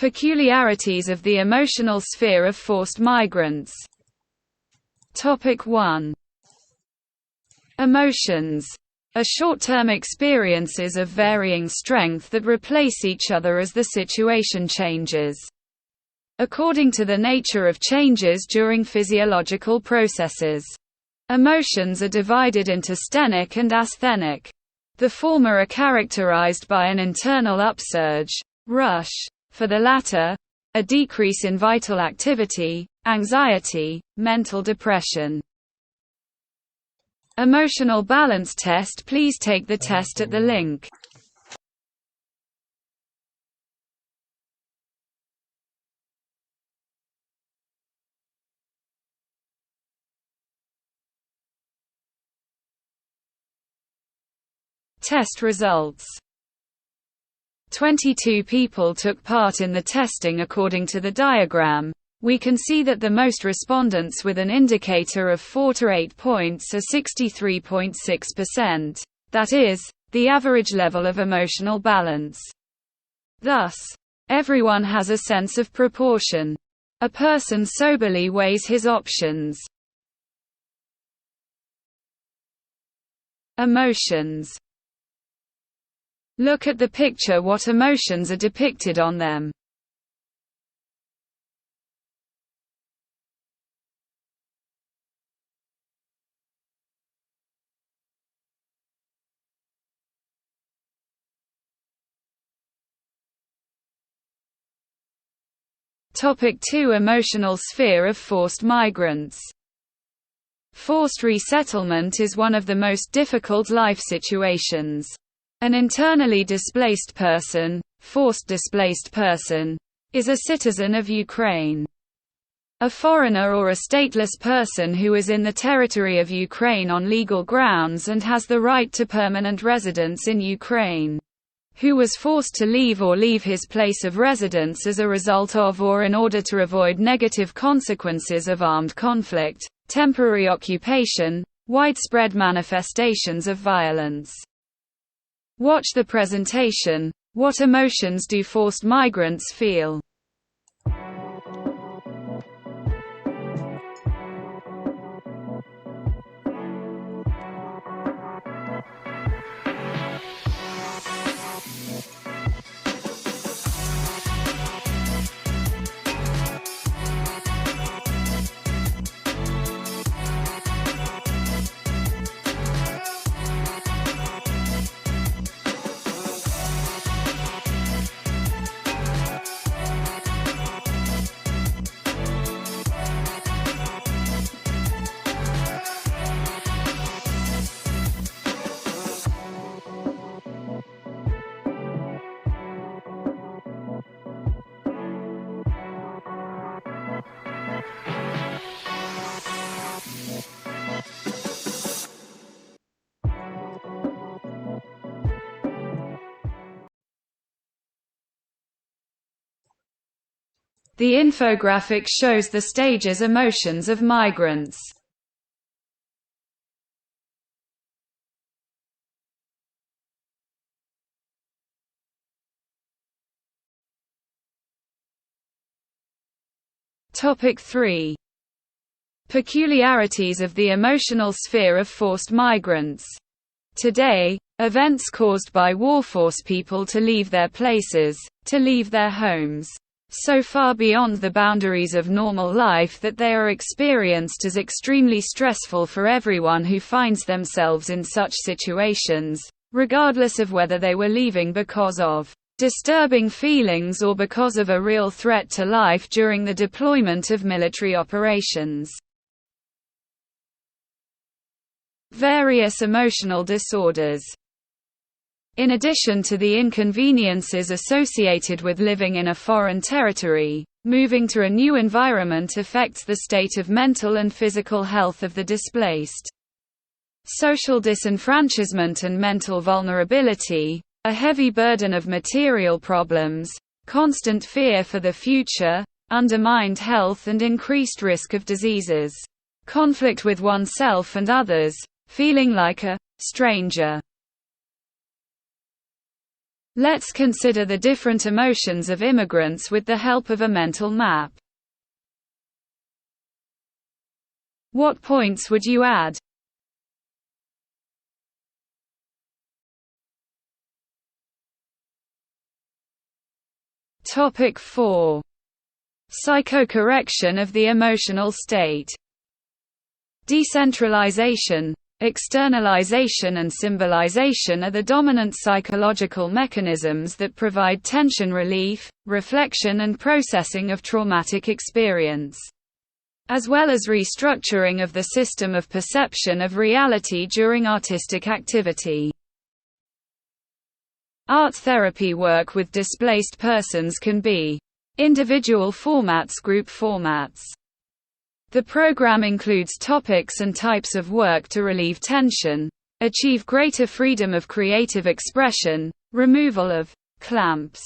Peculiarities of the emotional sphere of forced migrants. Topic 1. Emotions are short-term experiences of varying strength that replace each other as the situation changes. According to the nature of changes during physiological processes, emotions are divided into sthenic and asthenic. The former are characterized by an internal upsurge, rush; for the latter, a decrease in vital activity, anxiety, mental depression. Emotional balance test. Please take the test at the link. Test results. 22 people took part in the testing. According to the diagram, we can see that the most respondents with an indicator of 4 to 8 points are 63.6%, that is, the average level of emotional balance. Thus, everyone has a sense of proportion. A person soberly weighs his options. Emotions. Look at the picture. What emotions are depicted on them? Topic 2. Emotional sphere of forced migrants. Forced resettlement is one of the most difficult life situations. An internally displaced person, forced displaced person, is a citizen of Ukraine. A foreigner or a stateless person who is in the territory of Ukraine on legal grounds and has the right to permanent residence in Ukraine, who was forced to leave or leave his place of residence as a result of or in order to avoid negative consequences of armed conflict, temporary occupation, widespread manifestations of violence. Watch the presentation. What emotions do forced migrants feel? The infographic shows the stages emotions of migrants. Topic 3. Peculiarities of the emotional sphere of forced migrants. Today, events caused by war force people to leave their places, to leave their homes, so far beyond the boundaries of normal life that they are experienced as extremely stressful for everyone who finds themselves in such situations, regardless of whether they were leaving because of disturbing feelings or because of a real threat to life during the deployment of military operations. Various emotional disorders. In addition to the inconveniences associated with living in a foreign territory, moving to a new environment affects the state of mental and physical health of the displaced. Social disenfranchisement and mental vulnerability, a heavy burden of material problems, constant fear for the future, undermined health and increased risk of diseases, conflict with oneself and others, feeling like a stranger. Let's consider the different emotions of immigrants with the help of a mental map. What points would you add? Topic 4. Psychocorrection of the emotional state. Decentralization, externalization and symbolization are the dominant psychological mechanisms that provide tension relief, reflection and processing of traumatic experience, as well as restructuring of the system of perception of reality during artistic activity. Art therapy work with displaced persons can be individual formats, group formats. The program includes topics and types of work to relieve tension, achieve greater freedom of creative expression, removal of clamps,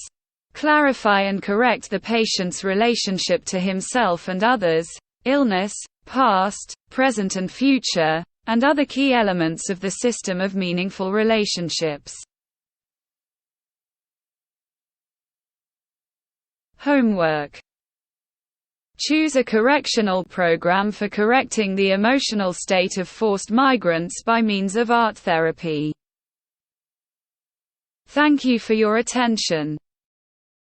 clarify and correct the patient's relationship to himself and others, illness, past, present and future, and other key elements of the system of meaningful relationships. Homework. Choose a correctional program for correcting the emotional state of forced migrants by means of art therapy. Thank you for your attention.